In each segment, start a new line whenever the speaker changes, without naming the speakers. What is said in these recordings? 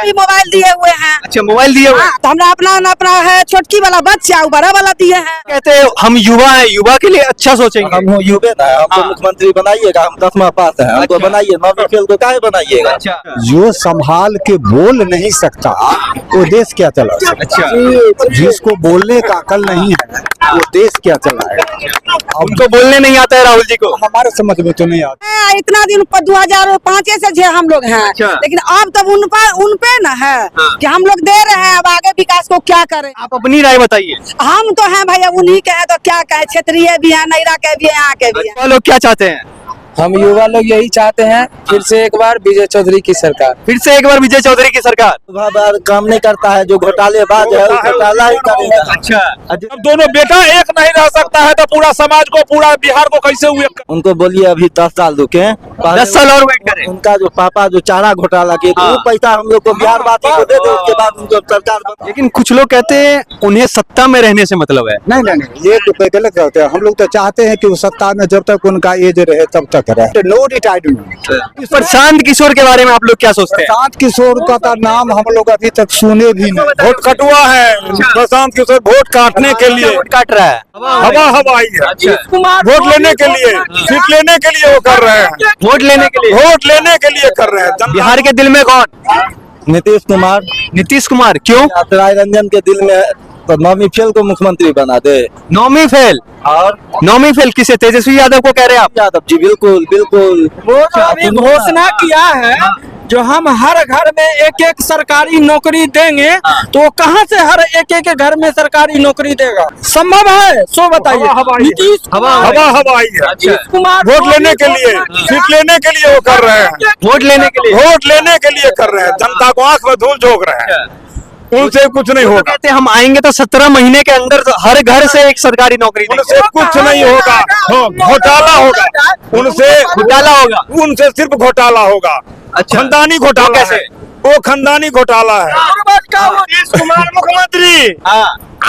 Mobile दिए हुए हैं।
अच्छा, मोबाइल दिए हुए हैं।
तो हमरा अपना है छोटकी वाला बच्चा, बड़ा वाला दिए हैं।
कहते हैं हम युवा हैं, युवा के लिए अच्छा सोचेंगे।
हम युवा ना, हमको मुख्यमंत्री बनाइएगा। हम 10वां पास है, हमको बनाइए। नौवीं फेल को काहे बनाइएगा?
अच्छा,
जो संभाल के बोल नहीं सकता वो देश क्या चला सकता?
अच्छा,
जिसको बोलने का अकल नहीं है वो देश क्या चलाएगा?
उनको बोलने नहीं आता है राहुल जी को।
हमारे समझ में तो नहीं आता।
इतना दिन पर 2005 से जे हम लोग हैं,
अच्छा।
लेकिन अब तब उन पे न है कि हम लोग दे रहे हैं। अब आगे विकास को क्या करें?
आप अपनी राय बताइए।
हम तो हैं भैया, उन्हीं के हैं तो क्या कहे। क्षेत्रीय भी है, नैरा के भी है, यहाँ के भी है।
युवा लोग क्या चाहते हैं?
हम युवा लोग यही चाहते हैं फिर से एक बार विजय चौधरी की सरकार।
फिर से एक बार विजय चौधरी की सरकार।
काम नहीं करता है, जो घोटालेबाज है वो घोटाला ही करेगा।
अच्छा,
जब दोनों बेटा एक नहीं रह सकता है तो पूरा समाज को, पूरा बिहार को कैसे हुए?
उनको बोलिए अभी 10 साल रुके,
10 साल और वेट करें।
उनका जो पापा जो चारा घोटाला किए वो पैसा हम लोग को बिहार वासी को दे दे, उसके बाद उनको सरकार बना।
लेकिन कुछ लोग कहते हैं उन्हें सत्ता में रहने से मतलब है।
नहीं, ये तो गलत रहते हैं। हम लोग तो चाहते हैं कि वो सत्ता में जब तक उनका एज रहे तब तक रहे। No retirement.
प्रशांत किशोर के बारे में आप लोग क्या सोचते हैं?
प्रशांत किशोर का तो नाम हम लोग अभी तक सुने भी नहीं।
वोट कटुआ है प्रशांत किशोर, वोट काटने के लिए
वोट काट रहा है।
हवा हवाई है। वोट लेने के लिए, सीट लेने के लिए वो कर रहे हैं।
वोट लेने के लिए,
वोट लेने के लिए कर रहे हैं।
बिहार के दिल में कौन?
नीतीश कुमार।
नीतीश कुमार। क्यों?
राय रंजन के दिल में तो नौवीं फेल को मुख्यमंत्री बना दे।
नौवीं फेल?
और
नौवीं फेल किसे? तेजस्वी यादव को कह रहे हैं आप?
यादव जी, बिल्कुल बिल्कुल।
वो तो अभी घोषणा किया है जो हम हर घर में एक एक सरकारी नौकरी देंगे, तो वो कहाँ से हर एक एक घर में सरकारी नौकरी देगा? संभव है? सो बताइए। नीतीश
हवा हवाई है।
कुमार
वोट लेने के लिए, सीट लेने के लिए वो कर रहे हैं।
वोट लेने के लिए,
वोट लेने के लिए कर रहे हैं। जनता को आंख में धूल झोंक रहे हैं। उनसे कुछ नहीं होगा।
कहते हैं हम आएंगे तो 17 महीने के अंदर हर घर से एक सरकारी नौकरी देंगे।
उनसे कुछ नहीं होगा। घोटाला होगा उनसे,
घोटाला होगा
उनसे सिर्फ घोटाला होगा।
अच्छा,
खानदानी घोटाला
कैसे?
है वो, खानदानी घोटाला है। नीतीश कुमार मुख्यमंत्री,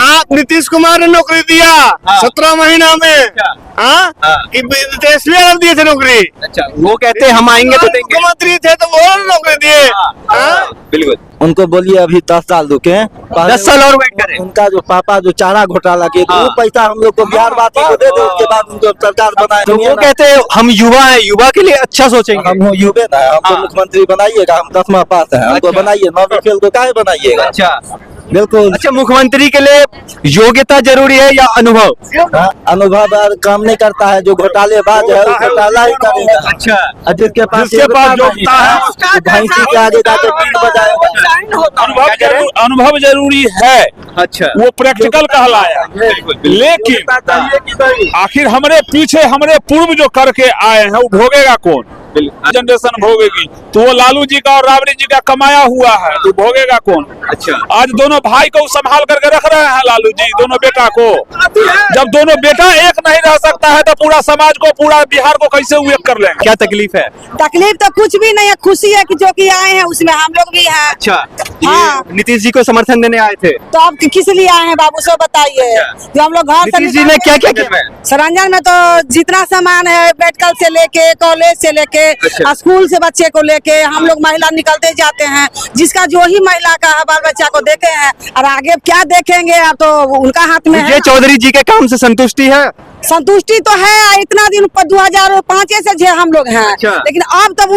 आप नीतीश कुमार ने नौकरी दिया 17 महीना में। तेजस्वी यादव दिए थे नौकरी।
अच्छा, वो कहते हैं हम आएंगे तो देंगे।
मुख्यमंत्री थे तो वो नौकरी दिए।
बिल्कुल।
उनको बोलिए अभी 10 साल रुके,
10 साल और वेट करें।
उनका जो पापा जो चारा घोटाला किए वो पैसा हम लोग को बिहार वासी को दे दे, उसके बाद उनको सरकार बनाए।
तो वो कहते हैं हम युवा हैं, युवा के लिए अच्छा सोचेंगे।
हम युवा ना, हमको मुख्यमंत्री बनाइएगा। हम 10वां पास है, हमको बनाइए। नौवीं फेल को काहे बनाइएगा?
अच्छा,
बिल्कुल।
अच्छा, मुख्यमंत्री के लिए योग्यता जरूरी है या अनुभव?
अनुभव और काम नहीं करता है, जो घोटालेबाज है वो घोटाला ही करेगा।
अच्छा,
और जिसके पास
योग्यता है
भैंसी के आगे जाके पीठ बजाएगा।
अनुभव जरूरी है।
अच्छा,
वो प्रैक्टिकल कहलाया। लेकिन आखिर हमारे पीछे हमारे पूर्व जो करके आए हैं वो भोगेगा कौन? जनरेशन भोगेगी। तो वो लालू जी का और राबड़ी जी का कमाया हुआ है, तो भोगेगा कौन?
अच्छा,
आज दोनों भाई को संभाल करके रख रहे हैं लालू जी, दोनों बेटा को। जब दोनों बेटा एक नहीं रह सकता है तो पूरा समाज को, पूरा बिहार को कैसे वो एक कर लेंगे?
क्या तकलीफ है?
तकलीफ तो कुछ भी नहीं है, खुशी है कि जो कि आए हैं उसमें हम लोग भी हैं।
अच्छा,
हाँ।
ये नीतीश जी को समर्थन देने आए थे
तो आप किस लिए आए हैं बाबू, सो बताइए। जो हम लोग घर से
नीतीश जी ने क्या क्या किया?
सरंजन में तो जितना सामान है, मेडिकल से लेके कॉलेज से लेके स्कूल से बच्चे को लेके हम लोग महिला निकलते जाते हैं। जिसका जो ही महिला का बाल बच्चा को देखे हैं, और आगे क्या देखेंगे अब तो उनका हाथ में है।
विजय चौधरी जी के काम से संतुष्टि है?
संतुष्टि तो है। इतना दिन पर 2005 से जे हम लोग हैं,
अच्छा।
लेकिन अब तब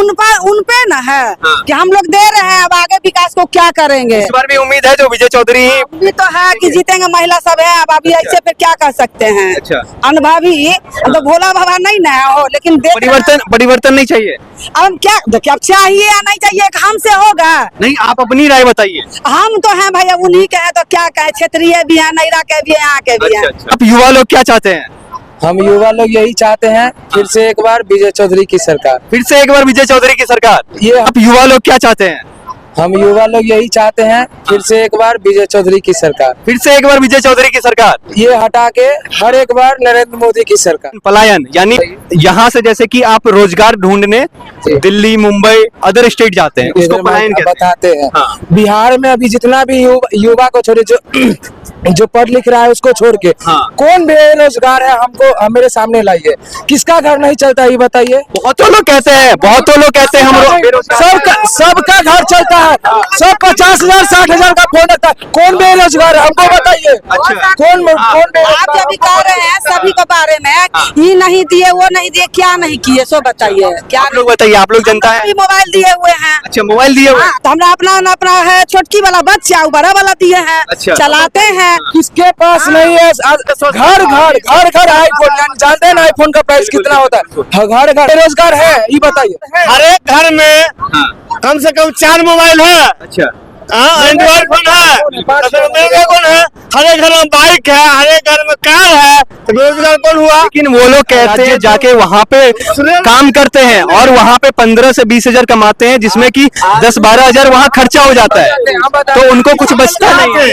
उन पे न है कि हम लोग दे रहे हैं। अब आगे विकास को क्या करेंगे?
इस बार भी उम्मीद है जो विजय चौधरी
भी तो है कि जीतेंगे, महिला सब है। अब अभी ऐसे फिर क्या कर सकते हैं?
अच्छा।
अनुभवी तो भोला बाबा नहीं न हो, लेकिन
परिवर्तन नहीं चाहिए।
अब हम क्या देखिए, अब चाहिए या नहीं चाहिए, हमसे होगा
नहीं, आप अपनी राय बताइए।
हम तो हैं भैया, उन्हीं के हैं तो क्या कहे। क्षेत्रीय भी है, नैरा के भी है, यहाँ के भी है।
अब युवा लोग क्या चाहते हैं?
हम युवा लोग यही चाहते हैं फिर से एक बार विजय चौधरी की सरकार।
फिर से एक बार विजय चौधरी की सरकार।
ये
अब युवा लोग क्या चाहते हैं?
हम युवा लोग यही चाहते हैं फिर से एक बार विजय चौधरी की सरकार।
फिर से एक बार विजय चौधरी की सरकार।
ये हटा के हर एक बार नरेंद्र मोदी की सरकार।
पलायन यानी यहाँ से जैसे कि आप रोजगार ढूंढने दिल्ली, मुंबई, अदर स्टेट जाते हैं, उसको पलायन कहते हैं।
बताते हैं।
हाँ।
बिहार में अभी जितना भी युवा को छोड़े, जो जो पढ़ लिख रहा है उसको छोड़ के कौन बेरोजगार है, हमको मेरे सामने लाइए। किसका घर नहीं चलता है ये बताइए।
बहुतों लोग कहते हैं हम
सबका घर चलता है, सब 50,000 60,000 का फोन रखता है। कौन बेरोजगार है हमको बताइए। कौन
आप जब भी कह रहे हैं सभी के बारे में, ये नहीं दिए वो नहीं दिए, क्या नहीं किए सो बताइए। क्या
आप लोग बताइए, आप लोग जनता है।
मोबाइल दिए हुए हैं।
अच्छा, मोबाइल दिए हुए हैं।
तो हमरा अपना है, छोटकी वाला बच्चा बड़ा वाला दिए हैं।
अच्छा।
चलाते हैं।
किसके पास नहीं है? घर आईफोन, जानते हैं ना आईफोन का प्राइस कितना होता है। घर बेरोजगार है ये बताइए।
हर एक घर में कम से कम 4 मोबाइल है।
अच्छा,
एंड्रॉइड फोन है, कौन है, हर एक घर में बाइक है, हर एक घर में कार है, तो बेरोजगार कौन हुआ?
लेकिन वो लोग कहते हैं जाके वहाँ पे काम करते हैं और वहाँ पे 15 से 20 हजार कमाते हैं, जिसमें कि 10-12 हजार वहाँ खर्चा हो जाता है, तो उनको कुछ बचता नहीं है।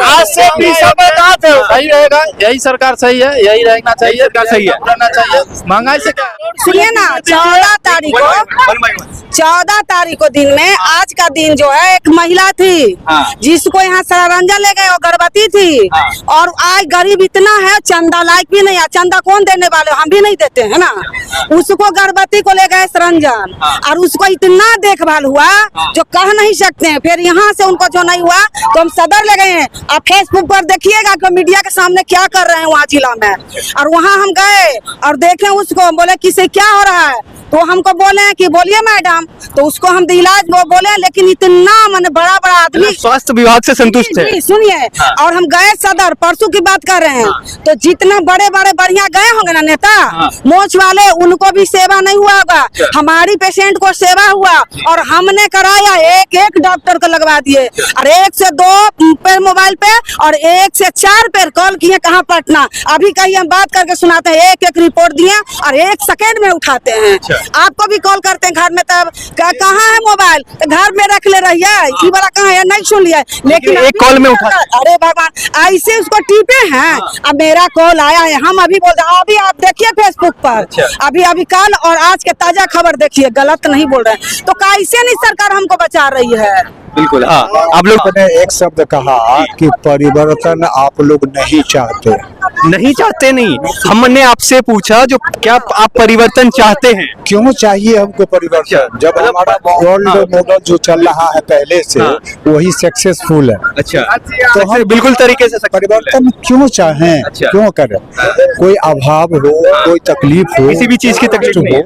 आज से 20 साल बाद सही रहेगा, यही सरकार सही है, यही रहना चाहिए,
सरकार सही है।
रहना चाहिए। महंगाई से क्या
सुनिए ना, 14 तारीख को दिन में, आज का दिन जो है, एक महिला थी जिसको यहाँ सररंजन ले गए और गर्भवती थी, और आज गरीब इतना है चंदा लायक भी नहीं है। चंदा कौन देने वाले, हम भी नहीं देते हैं ना। उसको गर्भवती को ले गए सररंजन, और उसको इतना देखभाल हुआ जो कह नहीं सकते हैं। फिर यहाँ से उनको जो नहीं हुआ तो हम सदर ले गए हैं। आप फेसबुक पर देखिएगा कि मीडिया के सामने क्या कर रहे हैं वहाँ जिला में। और वहाँ हम गए और देखे उसको, बोले किसे क्या हो रहा है, तो हमको बोले कि बोलिए मैडम, तो उसको हम इलाज वो बोले, लेकिन इतना मन बड़ा आदमी
स्वास्थ्य विभाग से संतुष्ट है।
सुनिए, और हम गए सदर, परसों की बात कर रहे हैं, तो जितना बड़े बढ़िया गए होंगे ना नेता मोच वाले, उनको भी सेवा नहीं हुआ होगा। हमारी पेशेंट को सेवा हुआ और हमने कराया, एक डॉक्टर को लगवा दिए, और 1 से 2 पे मोबाइल पे और 1 से 4 पे कॉल किए, कहाँ पटना। अभी कहीं हम बात करके सुनाते हैं, एक रिपोर्ट दिए और 1 सेकेंड में उठाते हैं। आपको भी कॉल करते हैं घर में, तब कहाँ है मोबाइल, तो घर में रख ले रही है, ये वाला कहाँ है, नहीं सुन लिया, लेकिन
एक कॉल में उठा।
अरे भगवान, ऐसे उसको टीपे हैं। अब मेरा कॉल आया है, हम अभी बोल रहे हैं, अभी आप देखिए फेसबुक पर, अभी कल और आज के ताजा खबर देखिए, गलत नहीं बोल रहे हैं। तो कैसे नहीं सरकार हमको बचा रही है।
बिल्कुल, हाँ। आप लोग
ने एक शब्द कहा कि परिवर्तन आप लोग नहीं चाहते।
नहीं, हमने आपसे पूछा जो क्या आप परिवर्तन चाहते हैं।
क्यों चाहिए हमको परिवर्तन, जब हमारा वर्ल्ड मॉडल जो चल रहा है पहले से वही सक्सेसफुल है।
अच्छा,
तो हम
बिल्कुल तरीके से
परिवर्तन क्यों चाहें, क्यों करें। कोई अभाव हो, कोई तकलीफ हो,
किसी भी चीज की तकलीफ हो,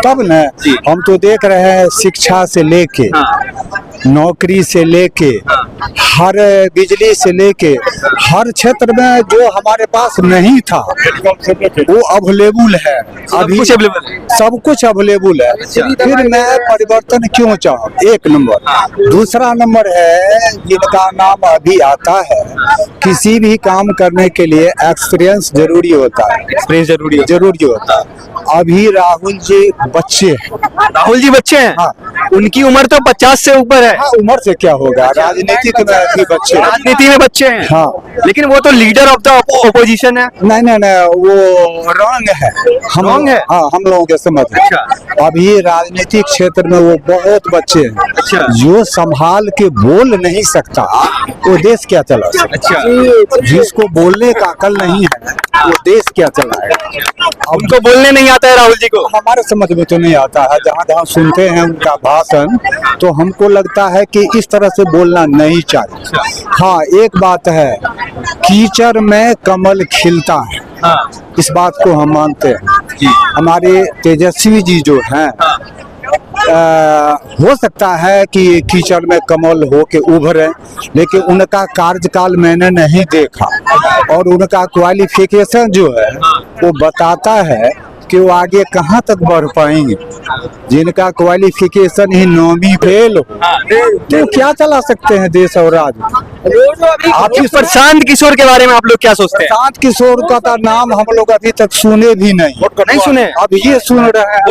तब न हम तो देख रहे हैं, शिक्षा से लेके नौकरी से लेके हर बिजली से लेके हर क्षेत्र में जो हमारे पास नहीं था वो अवेलेबल है। अभी सब कुछ अवेलेबल है। फिर मैं परिवर्तन क्यों चाहूँ, एक नंबर। दूसरा नंबर है, जिनका नाम अभी आता है, किसी भी काम करने के लिए एक्सपीरियंस जरूरी होता है।
एक्सपीरियंस
जरूरी होता है। अभी राहुल जी बच्चे हैं। हाँ।
उनकी उम्र तो 50 से ऊपर है।
हाँ, उम्र से क्या होगा, राजनीतिक में भी बच्चे,
राजनीति में बच्चे हैं।
हाँ,
लेकिन वो तो लीडर ऑफ द ओपोजिशन है।
नहीं, वो रंग है, हम है। हाँ, हम लोगों के समझ। अच्छा। अभी राजनीतिक क्षेत्र में वो बहुत बच्चे हैं। अच्छा। जो संभाल के बोल नहीं सकता वो देश क्या चला।
अच्छा।
जिसको बोलने का अकल नहीं है वो देश क्या चलाएगा।
उनको बोलने नहीं आता है राहुल जी को।
हमारे समझ में तो नहीं आता है। जहाँ सुनते हैं उनका भाषण तो हमको लगता है कि इस तरह से बोलना नहीं चाहिए। हाँ, एक बात है, कीचड़ में कमल खिलता है। हाँ। इस बात को हम मानते हैं। हमारे तेजस्वी जी जो हैं, हो सकता है कि कीचड़ में कमल हो के उभरे, लेकिन उनका कार्यकाल मैंने नहीं देखा और उनका क्वालिफिकेशन जो है वो बताता है कि वो आगे कहाँ तक बढ़ पाएंगे। जिनका क्वालिफिकेशन ही 9वीं फेल हो तो क्या चला सकते हैं देश और राज्य।
आप इस प्रशांत किशोर के बारे में आप लोग क्या सोचते हैं?
प्रशांत किशोर का नाम हम लोग अभी तक सुने भी नहीं
सुने।
अब ये सुन रहे हैं।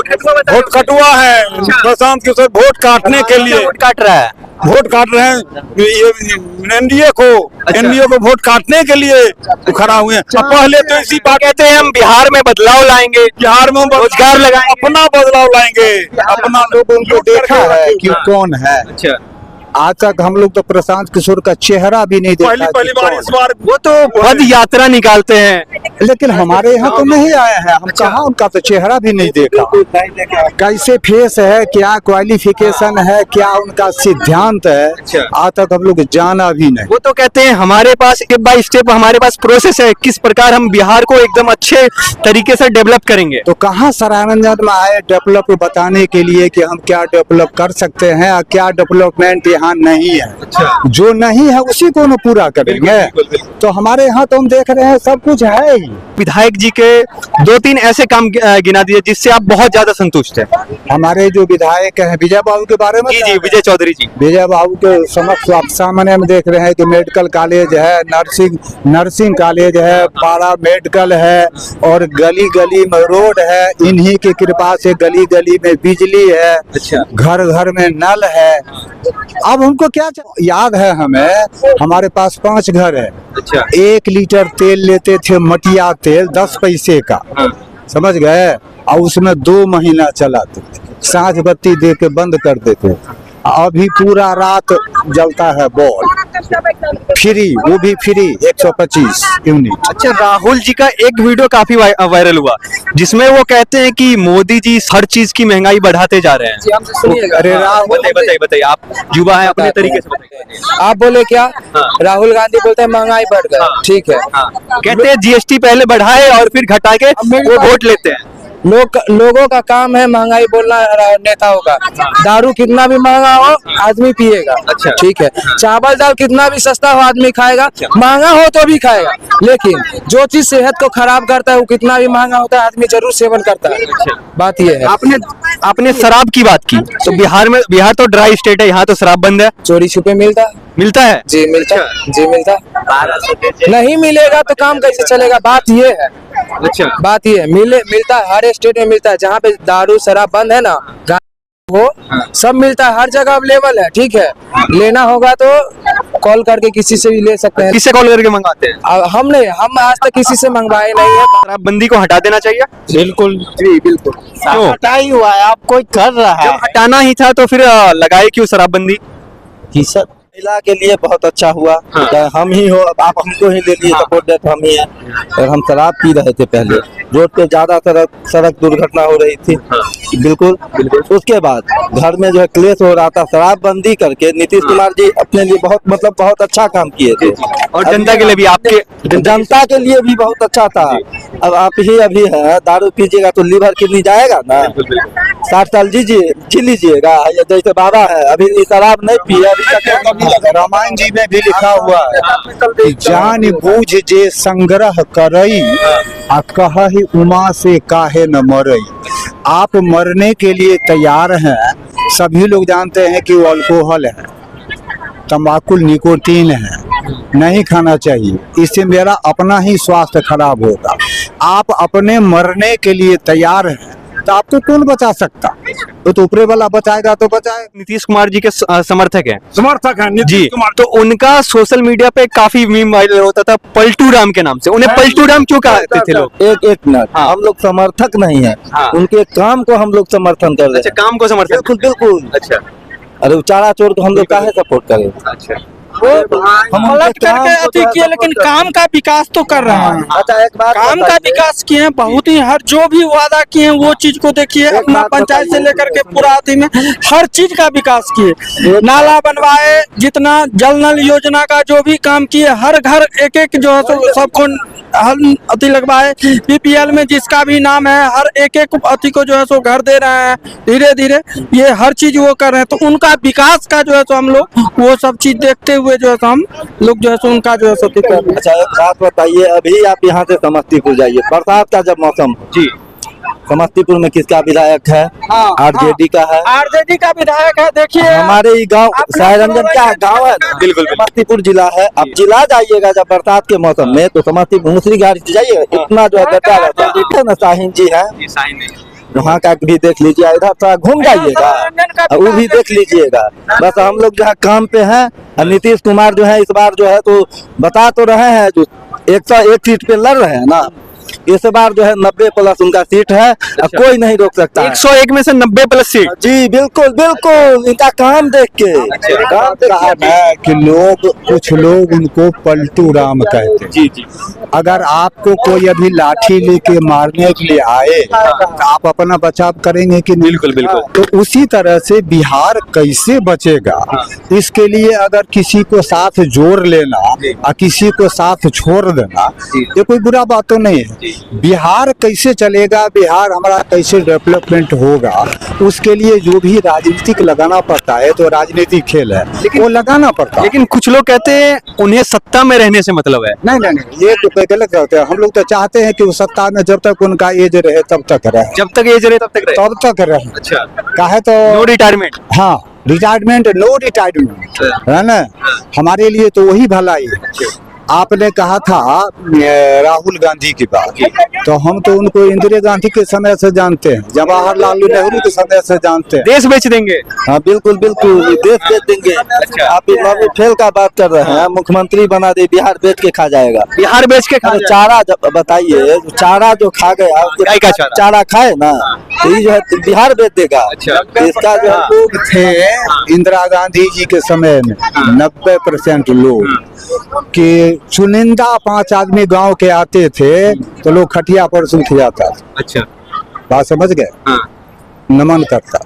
वोट कटुआ है प्रशांत किशोर, वोट काटने के लिए
वोट काट रहा है,
वोट काट रहे हैं ये एनडीए को। एनडीए को वोट काटने के लिए खड़ा हुए हैं। पहले तो इसी बात
कहते हैं हम बिहार में बदलाव लाएंगे,
बिहार में
रोजगार लगाएंगे,
अपना बदलाव लाएंगे। अपना
लोग उनको देखा है कि कौन है।
अच्छा,
आज तक हम लोग तो प्रशांत किशोर का चेहरा भी नहीं देखा
पहली
कि
बार
कौन
इस बार
वो तो पद यात्रा निकालते हैं।
है। लेकिन हमारे यहाँ तो नहीं आए हैं, हम कहाँ उनका तो चेहरा भी नहीं देखा। कैसे फेस है, क्या क्वालिफिकेशन है, क्या उनका सिद्धांत है, आज तक हम लोग जाना भी नहीं।
वो तो कहते हैं हमारे पास स्टेप बाय स्टेप हमारे पास प्रोसेस है, किस प्रकार हम बिहार को एकदम अच्छे तरीके से डेवलप करेंगे।
तो कहाँ सरारंजन में आए डेवलप बताने के लिए कि हम क्या डेवलप कर सकते हैं और क्या डेवलपमेंट यहाँ नहीं है। जो नहीं है उसी को न पूरा करेंगे। तो हमारे यहाँ तो हम देख रहे हैं सब कुछ है ही।
विधायक जी के 2-3 ऐसे काम गिना दिए जिससे आप बहुत ज्यादा संतुष्ट हैं।
हमारे जो विधायक हैं विजय बाबू के बारे में,
जी विजय चौधरी जी।
विजय बाबू के समक्ष आप सामने में देख रहे हैं कि मेडिकल कॉलेज है, नर्सिंग कॉलेज है, पारा मेडिकल है और गली गली में रोड है। इन्हीं की कृपा से गली गली में बिजली है, घर घर में नल है। अब हमको क्या याद है, हमें हमारे पास 5 घर है। 1 लीटर तेल लेते थे, मटिया तेल 10 पैसे का, समझ गए, और उसमें 2 महीना चलाते थे, सांझ बत्ती दे के बंद कर देते। अभी पूरा रात जलता है बॉल फ्री, वो भी फ्री 125 यूनिट।
अच्छा, राहुल जी का एक वीडियो काफी वायरल हुआ जिसमें वो कहते हैं कि मोदी जी हर चीज की महंगाई बढ़ाते जा रहे हैं।
अरे राहुल,
बताइए आप युवा है, अपने तरीके से बताइए।
आप बोले क्या? राहुल गांधी बोलते हैं महंगाई बढ़ गई, ठीक है।
कहते हैं जीएसटी पहले बढ़ाए और फिर घटा के वो वोट लेते हैं।
लोगों का काम है महंगाई बोलना नेताओं का। दारू कितना भी महंगा हो आदमी पिएगा, ठीक है। चावल दाल कितना भी सस्ता हो आदमी खाएगा, महंगा हो तो भी खाएगा। लेकिन जो चीज सेहत को खराब करता है वो कितना भी महंगा होता है आदमी जरूर सेवन करता है। बात ये है।
आपने शराब की बात की, तो बिहार तो ड्राई स्टेट है, यहाँ तो शराब बंद है।
चोरी छुपे मिलता है जी, मिलता नहीं मिलेगा तो काम कैसे चलेगा? बात ये है। बात ये है, मिलता है, हर स्टेट में मिलता है। जहाँ पे दारू शराब बंद है ना, वो सब मिलता है, हर जगह अवेलेबल है, ठीक है। लेना होगा तो कॉल करके किसी से भी ले सकते हैं।
किससे कॉल करके मंगाते हैं?
हम आज तक किसी से मंगवाए नहीं है।
शराबबंदी को हटा देना चाहिए।
बिल्कुल जी, बिल्कुल।
हटा ही हुआ है, आप कोई कर रहा है।
जब हटाना ही था तो फिर लगाए क्यों शराबबंदी?
जी सर, महिला के लिए बहुत अच्छा हुआ। हम ही हो, आप हमको ही ले लिए, सपोर्ट देते हम ही हैं। और हम शराब पी रहे थे पहले, रोड पे ज्यादा सड़क दुर्घटना हो रही थी। बिल्कुल। उसके बाद घर में जो है क्लेश हो रहा था, शराबबंदी करके नीतीश कुमार जी अपने लिए बहुत अच्छा काम किए थे।
और जनता के लिए भी, आपके
जनता के लिए भी बहुत अच्छा था। अब आप ही अभी है, दारू पीजिएगा तो लीवर किडनी जाएगा ना। 60 साल जी लीजिएगा, जैसे बाबा है अभी शराब नहीं पिए, अभी तक
रामायण जी में भी लिखा हुआ है कि जान बूझ जे संग्रह करई आ कहहि उमा से काहे न मरई। आप मरने के लिए तैयार हैं। सभी लोग जानते हैं कि वो अल्कोहल है, तंबाकू, निकोटीन है, नहीं खाना चाहिए। इससे मेरा अपना ही स्वास्थ्य खराब होगा। आप अपने मरने के लिए तैयार हैं तो आपको कौन बचा सकता? तो ऊपरे वाला बचाएगा तो बचाए।
नीतीश कुमार जी के समर्थक हैं
समर्थक है
जी, तो उनका सोशल मीडिया पे काफी मीम वायरल होता था पलटू राम के नाम से। उन्हें पलटू राम क्यों कहते थे लोग?
एक मिनट, हम लोग समर्थक नहीं है, उनके काम को हम लोग समर्थन कर रहे हैं।
अच्छा, काम को समर्थन।
बिल्कुल।
अच्छा,
अरे चारा चोर को हम लोग काहे सपोर्ट करें?
अच्छा,
हम गलत करके अति किए, लेकिन काम का विकास तो कर रहे हैं।
अच्छा, एक बात
काम का विकास किए हैं बहुत ही। हर जो भी वादा किए हैं वो चीज को देखिए, अपना पंचायत से लेकर के पूरा अति में हर चीज का विकास किए। नाला बनवाए, जितना जल नल योजना का जो भी काम किए, हर घर एक जो है सबको अति लगवाए। बीपीएल में जिसका भी नाम है, हर एक अति को जो है सो घर दे रहे हैं। धीरे धीरे ये हर चीज वो कर रहे हैं। तो उनका विकास का जो है सो हम लोग वो सब चीज देखते हुए जो है सो हम लोग जो है सो उनका जो है सो कर रहे हैं।
अच्छा, एक बात बताइए, अभी आप यहाँ से समस्तीपुर जाइए, बरसात का जब मौसम जी, समस्तीपुर में किसका विधायक है? आरजेडी का है।
आरजेडी का विधायक है। देखिए
हमारे ही गांव सायरंजन क्या गांव है, बिल्कुल समस्तीपुर जिला है। अब जिला जाइएगा जब बरसात के मौसम में, तो समस्तीपुर दूसरी गाड़ी से जाइए, इतना जो है गड्ढा रहता है ना। शाहीन जी है, वहाँ का भी देख लीजिए, इधर थोड़ा घूम जाइएगा, वो भी देख लीजिएगा। बस हम लोग जो है काम पे हैं। नीतीश कुमार जो है इस बार जो है तो बता तो रहे हैं, जो 101 सीट पे लड़ रहे हैं ना, इस बार जो है 90+ उनका सीट है और कोई नहीं रोक सकता है।
101 में से 90+ सीट।
जी बिल्कुल बिल्कुल, इनका काम देख के काम
कहा है कि कुछ लोग उनको पलटू राम कहते हैं।
जी जी।
अगर आपको कोई अभी लाठी लेके मारने के लिए आए तो आप अपना बचाव करेंगे कि नहीं?
बिल्कुल बिल्कुल।
तो उसी तरह से बिहार कैसे बचेगा, इसके लिए अगर किसी को साथ जोड़ लेना और किसी को साथ छोड़ देना ये कोई बुरा बात तो नहीं है। बिहार कैसे चलेगा, बिहार हमारा कैसे डेवलपमेंट होगा, उसके लिए जो भी राजनीतिक लगाना पड़ता है तो राजनीतिक खेल है, वो लगाना पड़ता है।
लेकिन कुछ लोग कहते हैं उन्हें सत्ता में रहने से मतलब है।
नहीं नहीं नहीं, ये तो गलत कहते हैं। हम लोग तो चाहते हैं कि वो सत्ता में जब तक उनका एज रहे तब तक रहे,
जब तक एज रहे तब तक रहे।
तब तक रहे।
अच्छा।
काहे तो
नो रिटायरमेंट।
हाँ, रिटायरमेंट नो रिटायरमेंट है ना, हमारे लिए तो वही भलाई है। आपने कहा था राहुल गांधी की बात, तो हम तो उनको इंदिरा गांधी के समय से जानते हैं, जवाहरलाल नेहरू के समय से जानते हैं।
देश बेच देंगे।
हाँ बिल्कुल बिल्कुल, देश बेच देंगे। आप इमामी फेल का बात कर रहे हैं, मुख्यमंत्री बना दे, बिहार बेच के खा जाएगा।
बिहार बेच के खा
अरे चारा बताइए, चारा जो खा गया,
गाय का
चारा खाए ना तो ये जो है बिहार बेच देगा। तो इसका जो है
लोग थे इंदिरा गांधी जी के समय में 90% लोग कि चुनिंदा 5 आदमी गांव के आते थे तो लोग खटिया पर से उठ जाता था।
अच्छा।
बात समझ गए? नमन करता,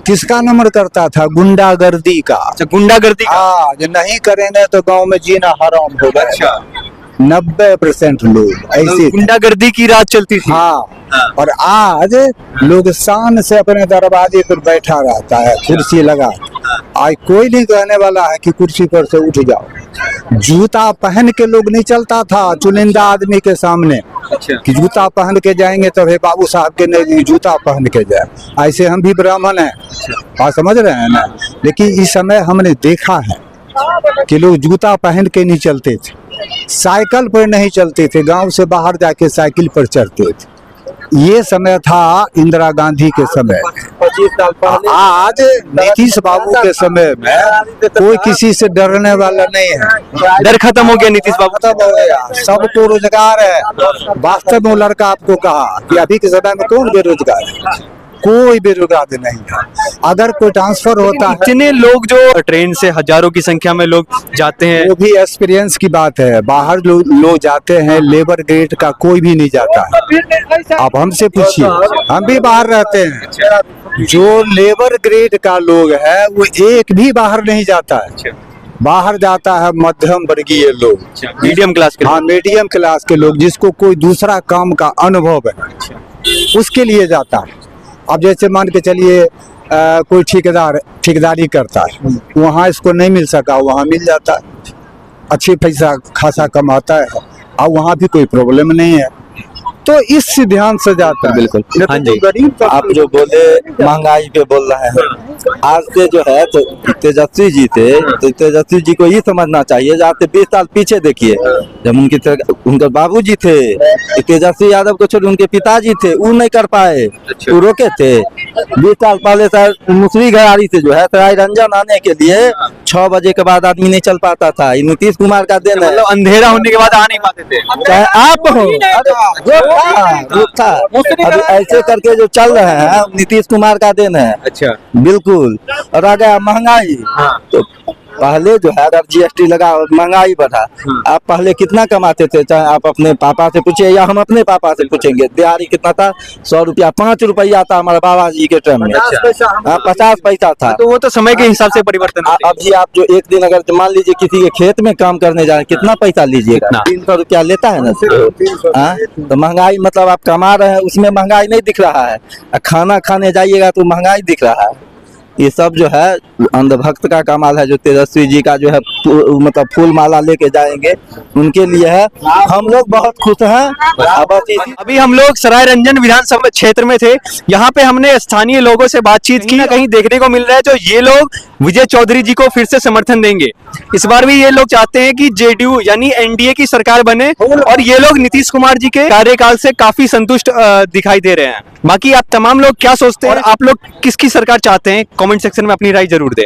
किसका नमन करता था? गुंडागर्दी का।
अच्छा, गुंडागर्दी का।
हाँ, जो नहीं करेंगे तो गांव में जीना हराम होगा।
अच्छा।
90% लोग ऐसे थे।
गुंडागर्दी की रात चलती थी।
हाँ, और आज लोग शान से अपने दरवाजे पर बैठा रहता है, कुर्सी लगा। आज कोई नहीं कहने वाला है कि कुर्सी पर से उठ जाओ। जूता पहन के लोग नहीं चलता था चुनिंदा आदमी के सामने।
अच्छा।
कि जूता पहन के जाएंगे तो हे बाबू साहब के नहीं जूता पहन के जाए, ऐसे हम भी ब्राह्मण हैं। आप समझ रहे हैं ना? लेकिन इस समय हमने देखा है कि लोग जूता पहन के नहीं चलते थे, साइकिल पर नहीं चलते थे, गांव से बाहर जाके साइकिल पर चढ़ते थे। ये समय था इंदिरा गांधी के समय।
25 साल पहले।
आज नीतीश बाबू के समय में कोई किसी से डरने वाला नहीं है।
डर खत्म हो गया नीतीश बाबू।
खत्म हो गया, सबको रोजगार है। वास्तव में वो लड़का आपको कहा कि अभी के समय में कौन बेरोजगार है? कोई बेरोजगार नहीं है। अगर कोई ट्रांसफर होता है,
इतने लोग जो ट्रेन से हजारों की संख्या में लोग जाते हैं,
वो भी एक्सपीरियंस की बात है। बाहर लोग जाते हैं, लेबर ग्रेड का कोई भी नहीं जाता है। आप हमसे पूछिए, हम भी बाहर रहते हैं, जो लेबर ग्रेड का लोग है वो एक भी बाहर नहीं जाता है। बाहर जाता है मध्यम वर्गीय लोग,
मीडियम क्लास के।
हाँ, मीडियम क्लास के लोग, जिसको कोई दूसरा काम का अनुभव है, उसके लिए जाता है। अब जैसे मान के चलिए कोई ठेकेदारी करता है, वहाँ इसको नहीं मिल सका, वहाँ मिल जाता है, अच्छी पैसा खासा कमाता है, और वहाँ भी कोई प्रॉब्लम नहीं है। तो इस ध्यान से जाता है।
बिल्कुल। हाँ जी।
गरीब
आप जो बोले महंगाई पे बोल रहे हैं, आज से जो है तो तेजस्वी जी थे, तो तेजस्वी जी को ये समझना चाहिए, आज से 20 साल पीछे देखिए, जब उनके बाबूजी थे, तेजस्वी यादव को छोड़ उनके पिताजी थे, वो नहीं कर पाए, वो रोके थे। 20 साल पहले सर मुसरी घरारी से जो है सराय रंजन आने के लिए 6 बजे के बाद आदमी नहीं चल पाता था। ये नीतीश कुमार का देन है।
मतलब अंधेरा होने के बाद आ नहीं पाते थे।
चाहे आप हो, था। अभी ऐसे करके जो चल रहे हैं नीतीश कुमार का देन है।
अच्छा।
बिल्कुल। और आ गया महंगाई, तो पहले जो है अगर जीएसटी लगा महंगाई बढ़ा, आप पहले कितना कमाते थे? चाहे आप अपने पापा से पूछिए या हम अपने पापा से पूछेंगे, दिहाड़ी कितना था? 100 रुपया, 5 रुपया था हमारे बाबा जी के टाइम में। 50 पैसा था।
तो वो तो समय के हिसाब से परिवर्तन होते हैं।
अभी आप जो एक दिन अगर मान लीजिए किसी के खेत में काम करने जा रहे हैं, कितना पैसा लीजिएगा? 300 रुपया लेता है ना। तो महंगाई मतलब आप कमा रहे हैं, उसमें महंगाई नहीं दिख रहा है। खाना खाने जाइएगा तो महंगाई दिख रहा है। ये सब जो है अंधभक्त का कमाल है, जो तेजस्वी जी का जो है मतलब फूल माला लेके जाएंगे उनके लिए है। हम लोग बहुत खुश हैं।
अभी हम लोग सराय रंजन विधानसभा क्षेत्र में थे, यहाँ पे हमने स्थानीय लोगों से बातचीत की। कहीं देखने को मिल रहा है जो ये लोग विजय चौधरी जी को फिर से समर्थन देंगे। इस बार भी ये लोग चाहते हैं कि जेडीयू यानी एनडीए की सरकार बने, और ये लोग नीतीश कुमार जी के कार्यकाल से काफी संतुष्ट दिखाई दे रहे हैं। बाकी आप तमाम लोग क्या सोचते हैं और आप लोग किसकी सरकार चाहते हैं? कमेंट सेक्शन में अपनी राय जरूर दें।